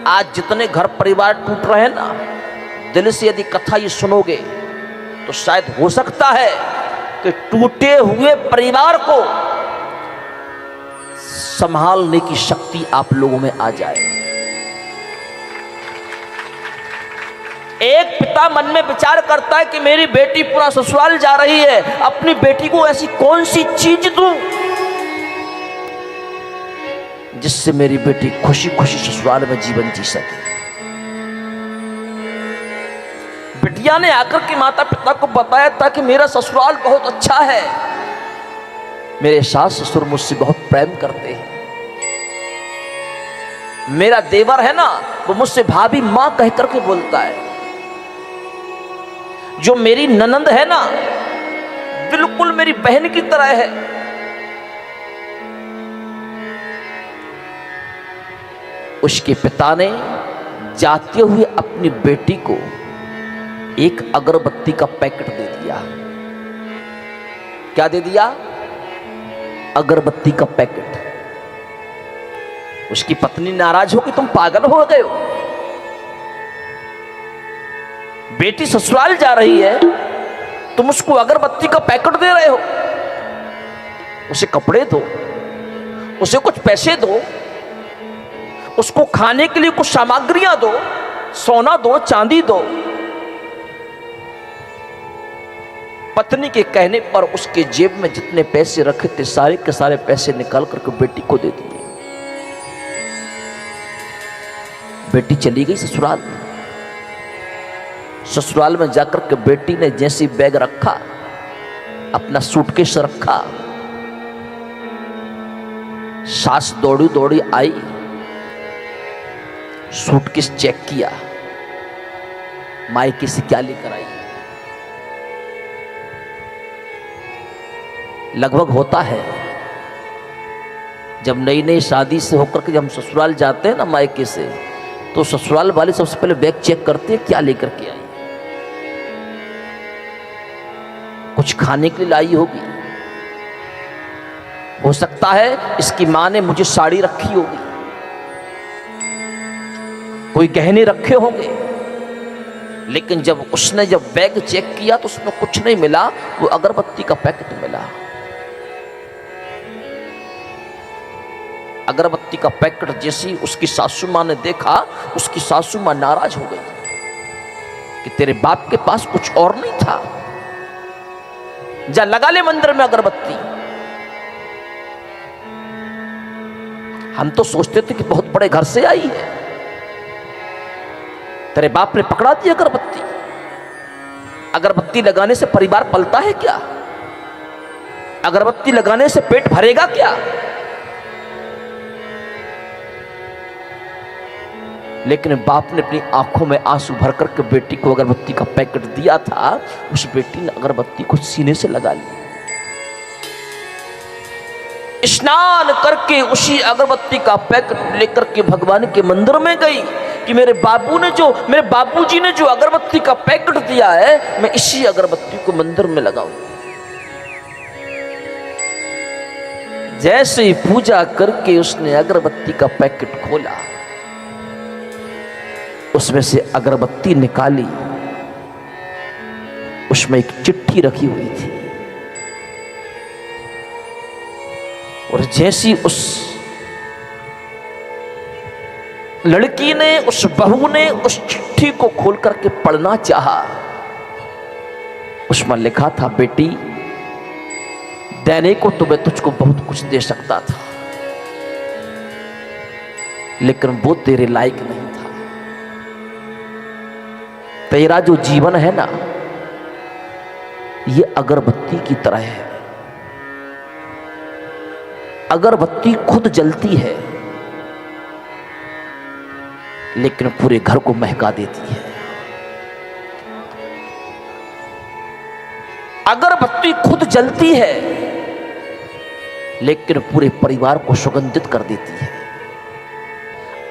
आज जितने घर परिवार टूट रहे हैं ना, दिल से यदि कथा ये सुनोगे तो शायद हो सकता है कि टूटे हुए परिवार को संभालने की शक्ति आप लोगों में आ जाए। एक पिता मन में विचार करता है कि मेरी बेटी पूरा ससुराल जा रही है, अपनी बेटी को ऐसी कौन सी चीज दूं जिससे मेरी बेटी खुशी खुशी ससुराल में जीवन जी सके। बिटिया ने आकर के माता पिता को बताया था कि मेरा ससुराल बहुत अच्छा है, मेरे सास ससुर मुझसे बहुत प्रेम करते हैं, मेरा देवर है ना वो मुझसे भाभी मां कहकर के बोलता है, जो मेरी ननंद है ना बिल्कुल मेरी बहन की तरह है। उसके पिता ने जाते हुए अपनी बेटी को एक अगरबत्ती का पैकेट दे दिया। क्या दे दिया? अगरबत्ती का पैकेट। उसकी पत्नी नाराज हो कि तुम पागल हो गए हो, बेटी ससुराल जा रही है, तुम उसको अगरबत्ती का पैकेट दे रहे हो, उसे कपड़े दो, उसे कुछ पैसे दो, उसको खाने के लिए कुछ सामग्रियां दो, सोना दो, चांदी दो। पत्नी के कहने पर उसके जेब में जितने पैसे रखे थे सारे के सारे पैसे निकाल करके बेटी को दे दिए। बेटी चली गई ससुराल में। ससुराल में जाकर के बेटी ने जैसी बैग रखा, अपना सूटकेस रखा, सास दौड़ी दौड़ी आई, सूटकेस चेक किया, मायके से क्या लेकर आई। लगभग होता है जब नई नई शादी से होकर के जब हम ससुराल जाते हैं ना मायके से, तो ससुराल वाले सबसे पहले बैग चेक करते हैं क्या लेकर के आई। कुछ खाने के लिए लाई होगी, हो सकता है इसकी मां ने मुझे साड़ी रखी होगी, कोई गहने रखे होंगे, लेकिन जब उसने जब बैग चेक किया तो उसमें कुछ नहीं मिला, वो अगरबत्ती का पैकेट मिला। अगरबत्ती का पैकेट जैसी उसकी सासू मां ने देखा, उसकी सासू मां नाराज हो गई कि तेरे बाप के पास कुछ और नहीं था, जा लगा ले मंदिर में अगरबत्ती। हम तो सोचते थे कि बहुत बड़े घर से आई है, तेरे बाप ने पकड़ा दी अगरबत्ती। अगरबत्ती लगाने से परिवार पलता है क्या? अगरबत्ती लगाने से पेट भरेगा क्या? लेकिन बाप ने अपनी आंखों में आंसू भर करके बेटी को अगरबत्ती का पैकेट दिया था, उस बेटी ने अगरबत्ती को सीने से लगा लिया। स्नान करके उसी अगरबत्ती का पैकेट लेकर के भगवान के मंदिर में गई कि मेरे बाबूजी ने जो अगरबत्ती का पैकेट दिया है, मैं इसी अगरबत्ती को मंदिर में लगाऊं। जैसे ही पूजा करके उसने अगरबत्ती का पैकेट खोला, उसमें से अगरबत्ती निकाली, उसमें एक चिट्ठी रखी हुई थी। और जैसी उस लड़की ने, उस बहू ने उस चिट्ठी को खोल करके पढ़ना चाहा, उसमें लिखा था, बेटी देने को तो मैं तुझको बहुत कुछ दे सकता था, लेकिन वो तेरे लायक नहीं था। तेरा जो जीवन है ना, ये अगरबत्ती की तरह है। अगरबत्ती खुद जलती है लेकिन पूरे घर को महका देती है। अगरबत्ती खुद जलती है लेकिन पूरे परिवार को सुगंधित कर देती है।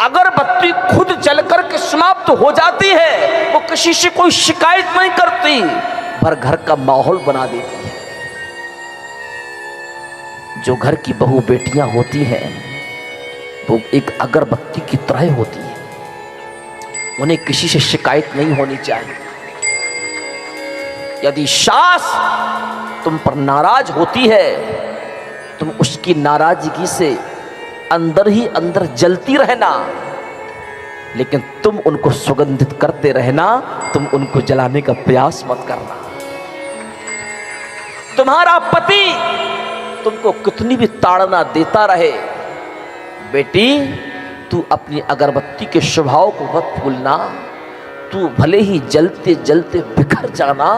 अगरबत्ती खुद जलकर के समाप्त हो जाती है, वो किसी से कोई शिकायत नहीं करती, पर घर का माहौल बना देती है। जो घर की बहू बेटियां होती हैं वो एक अगरबत्ती की तरह होती है। उन्हें किसी से शिकायत नहीं होनी चाहिए। यदि सास तुम पर नाराज होती है, तुम उसकी नाराजगी से अंदर ही अंदर जलती रहना, लेकिन तुम उनको सुगंधित करते रहना, तुम उनको जलाने का प्रयास मत करना। तुम्हारा पति तुमको कितनी भी ताड़ना देता रहे, बेटी तू अपनी अगरबत्ती के स्वभाव को मत भूलना। तू भले ही जलते जलते बिखर जाना,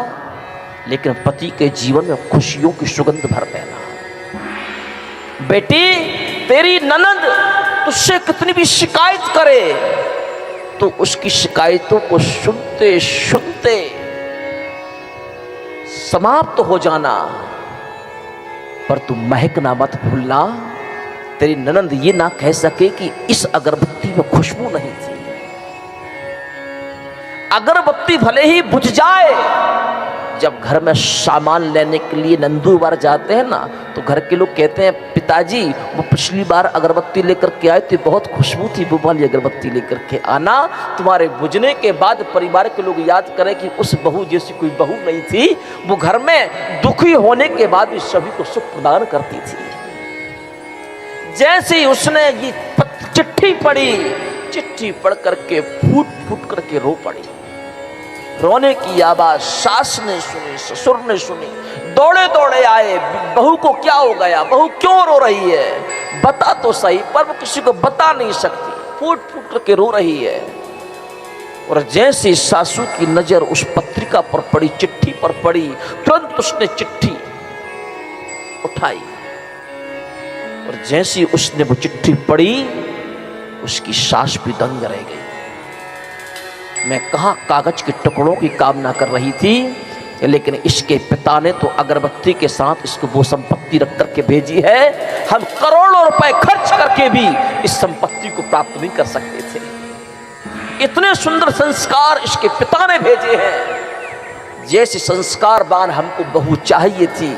लेकिन पति के जीवन में खुशियों की सुगंध भर देना। बेटी तेरी ननद तुझसे कितनी भी शिकायत करे, तो उसकी शिकायतों को सुनते सुनते समाप्त हो जाना, पर तू महकना मत भूलना। तेरी ननद ये ना कह सके कि इस अगरबत्ती में खुशबू नहीं थी। अगरबत्ती भले ही बुझ जाए, जब घर में सामान लेने के लिए नंदुरबार जाते हैं ना, तो घर के लोग कहते हैं पिताजी वो पिछली बार अगरबत्ती लेकर के आए थे, बहुत खुशबू थी, वो वाली अगरबत्ती लेकर के आना। तुम्हारे बुझने के बाद परिवार के लोग याद करें कि उस बहू जैसी कोई बहू नहीं थी, वो घर में दुखी होने के बाद भी सभी को सुख प्रदान करती थी। जैसे ही उसने ये चिट्ठी पढ़ी, चिट्ठी पढ़ करके फूट फूट करके रो पड़ी। रोने की आवाज सास ने सुनी, ससुर ने सुनी, दौड़े दौड़े आए। बहू को क्या हो गया, बहू क्यों रो रही है, बता तो सही। पर वो किसी को बता नहीं सकती, फूट फूट करके रो रही है। और जैसे सासू की नजर उस पत्रिका पर पड़ी, चिट्ठी पर पड़ी, तुरंत उसने चिट्ठी उठाई, और जैसे उसने वो चिट्ठी पढ़ी, उसकी सांस भी दंग रह गई। मैं कहाँ कागज के टुकड़ों की कामना कर रही थी, लेकिन इसके पिता ने तो अगरबत्ती के साथ इसको वो संपत्ति रख करके भेजी है। हम करोड़ों रुपए खर्च करके भी इस संपत्ति को प्राप्त नहीं कर सकते थे। इतने सुंदर संस्कार इसके पिता ने भेजे हैं। जैसे संस्कारवान हमको बहू चाहिए थी,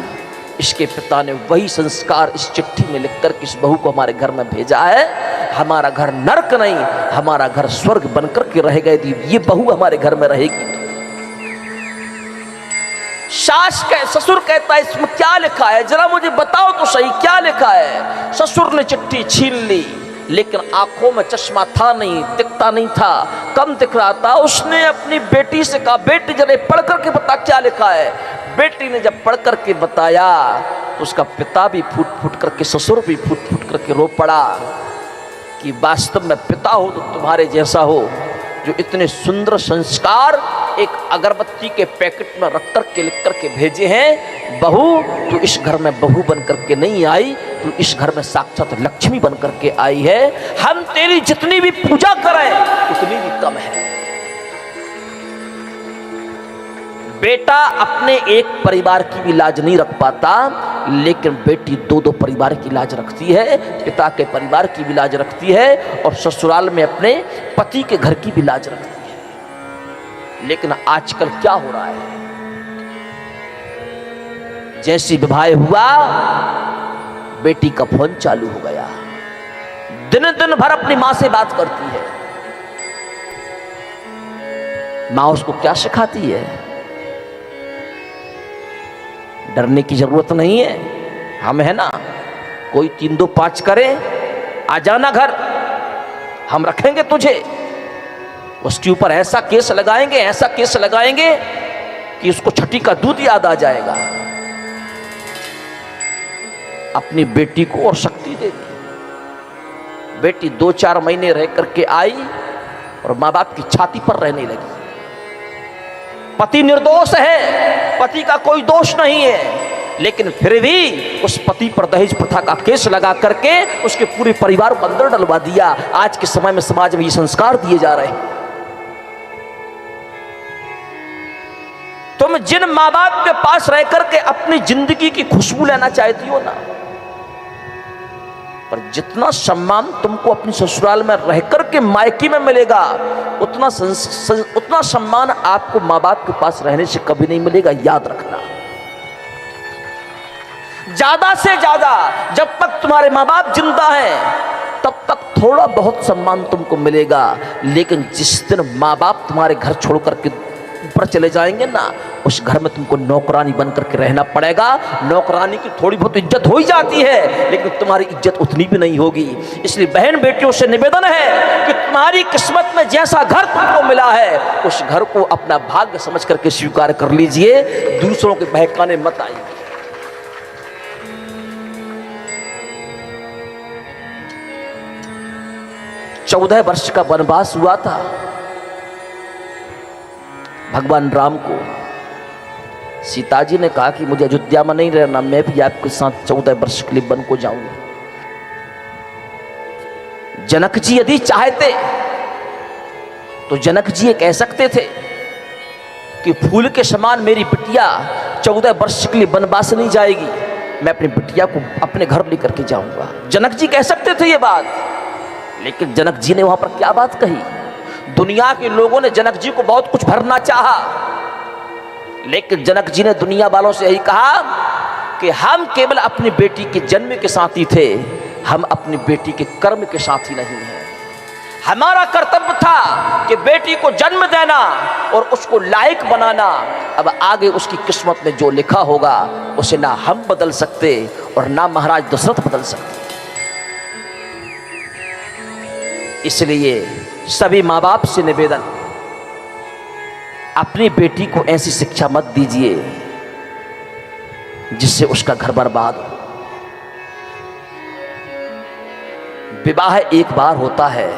इसके पिता ने वही संस्कार इस चिट्ठी में लिखकर इस बहू को हमारे घर में भेजा है। हमारा घर नरक नहीं, हमारा घर स्वर्ग बनकर के रह गए थी, ये बहू हमारे घर में रहेगी। सास के ससुर कहता है इसमें क्या लिखा है, जरा मुझे बताओ तो सही क्या लिखा है। ससुर ने चिट्ठी छीन ली, लेकिन आंखों में चश्मा था नहीं, दिखता नहीं था, कम दिख रहा था। उसने अपनी बेटी से कहा बेटी जरा पढ़ करके बता क्या लिखा है। बेटी ने जब पढ़ करके बताया, तो उसका पिता भी फूट फूट करके, ससुर भी फूट फूट करके रो पड़ा कि वास्तव में पिता हो तो तुम्हारे जैसा हो, जो इतने सुंदर संस्कार एक अगरबत्ती के पैकेट में रख करके लिख करके भेजे हैं। बहू तो इस घर में बहू बन करके नहीं आई, तो इस घर में साक्षात लक्ष्मी बन करके आई है। हम तेरी जितनी भी पूजा करें उतनी भी कम है। बेटा अपने एक परिवार की भी लाज नहीं रख पाता, लेकिन बेटी दो दो परिवार की लाज रखती है। पिता के परिवार की भी लाज रखती है, और ससुराल में अपने पति के घर की भी लाज रखती है। लेकिन आजकल क्या हो रहा है, जैसे विवाह हुआ बेटी का फोन चालू हो गया, दिन दिन भर अपनी मां से बात करती है। मां उसको क्या सिखाती है, डरने की जरूरत नहीं है, हम है ना, कोई 3 2 5 करे, आ जाना घर, हम रखेंगे तुझे। उसके ऊपर ऐसा केस लगाएंगे, ऐसा केस लगाएंगे कि उसको छठी का दूध याद आ जाएगा। अपनी बेटी को और शक्ति दे दी। बेटी 2-4 महीने रह करके आई और माँ बाप की छाती पर रहने लगी। पति निर्दोष है, पति का कोई दोष नहीं है, लेकिन फिर भी उस पति पर दहेज प्रथा का केस लगा करके उसके पूरे परिवार को अंदर डलवा दिया। आज के समय में समाज में ये संस्कार दिए जा रहे हैं। तुम जिन माँ बाप के पास रह करके अपनी जिंदगी की खुशबू लेना चाहती हो ना, पर जितना सम्मान तुमको अपनी ससुराल में रह करके मायके में मिलेगा, उतना सम्मान आपको माँ बाप के पास रहने से कभी नहीं मिलेगा, याद रखना। ज्यादा से ज्यादा जब तक तुम्हारे माँ बाप जिंदा हैं, तब तक थोड़ा बहुत सम्मान तुमको मिलेगा, लेकिन जिस दिन माँ बाप तुम्हारे घर छोड़ करके ऊपर चले जाएंगे ना, उस घर में तुमको नौकरानी बन करके रहना पड़ेगा। नौकरानी की थोड़ी बहुत इज्जत हो ही जाती है, लेकिन तुम्हारी इज्जत उतनी भी नहीं होगी। इसलिए बहन बेटियों से निवेदन है कि तुम्हारी किस्मत में जैसा घर तुमको मिला है, उस घर को अपना भाग्य समझ करके स्वीकार कर लीजिए, दूसरों के बहकाने मत आइए। चौदह वर्ष का वनवास हुआ था भगवान राम को। सीता जी ने कहा कि मुझे अयोध्या में नहीं रहना, मैं भी आपके साथ 14 वर्ष के लिए वन को जाऊंगा। जनक जी यदि चाहते तो जनक जी ये कह सकते थे कि फूल के समान मेरी बिटिया 14 वर्ष के लिए वनवास नहीं जाएगी, मैं अपनी बिटिया को अपने घर लेकर के जाऊंगा। जनक जी कह सकते थे ये बात, लेकिन जनक जी ने वहां पर क्या बात कही? दुनिया के लोगों ने जनक जी को बहुत कुछ भरना चाहा, लेकिन जनक जी ने दुनिया वालों से यही कहा कि हम केवल अपनी बेटी के जन्म के साथी थे, हम अपनी बेटी के कर्म के साथी नहीं हैं। हमारा कर्तव्य था कि बेटी को जन्म देना और उसको लायक बनाना। अब आगे उसकी किस्मत में जो लिखा होगा उसे ना हम बदल सकते और ना महाराज दशरथ बदल सकते। इसलिए सभी माँ बाप से निवेदन, अपनी बेटी को ऐसी शिक्षा मत दीजिए जिससे उसका घर बर्बाद हो। विवाह एक बार होता है,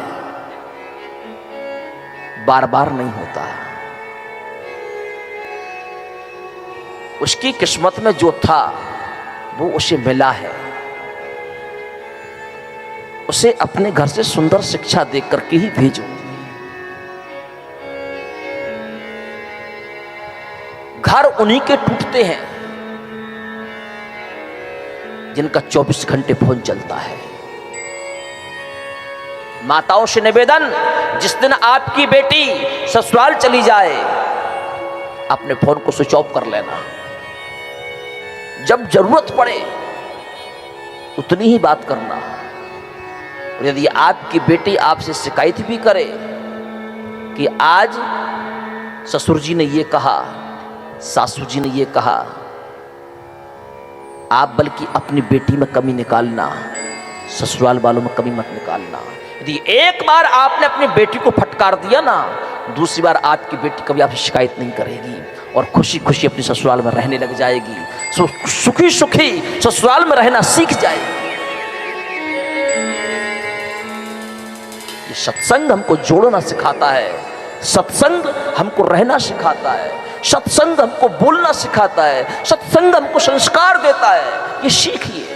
बार बार नहीं होता। उसकी किस्मत में जो था वो उसे मिला है। उसे अपने घर से सुंदर शिक्षा दे करके ही भेजो। घर उन्हीं के टूटते हैं जिनका 24 घंटे फोन चलता है। माताओं से निवेदन, जिस दिन आपकी बेटी ससुराल चली जाए, अपने फोन को स्विच ऑफ कर लेना। जब जरूरत पड़े उतनी ही बात करना। और यदि आपकी बेटी आपसे शिकायत भी करे कि आज ससुर जी ने ये कहा, सासू जी ने ये कहा, आप बल्कि अपनी बेटी में कमी निकालना, ससुराल वालों में कमी मत निकालना। यदि एक बार आपने अपनी बेटी को फटकार दिया ना, दूसरी बार आपकी बेटी कभी आपसे शिकायत नहीं करेगी और खुशी खुशी अपने ससुराल में रहने लग जाएगी। सुखी सुखी ससुराल में रहना सीख जाएगी। ये सत्संग हमको जोड़ना सिखाता है, सत्संग हमको रहना सिखाता है, सत्संग हमको बोलना सिखाता है, सत्संग हमको संस्कार देता है। ये सीखिए।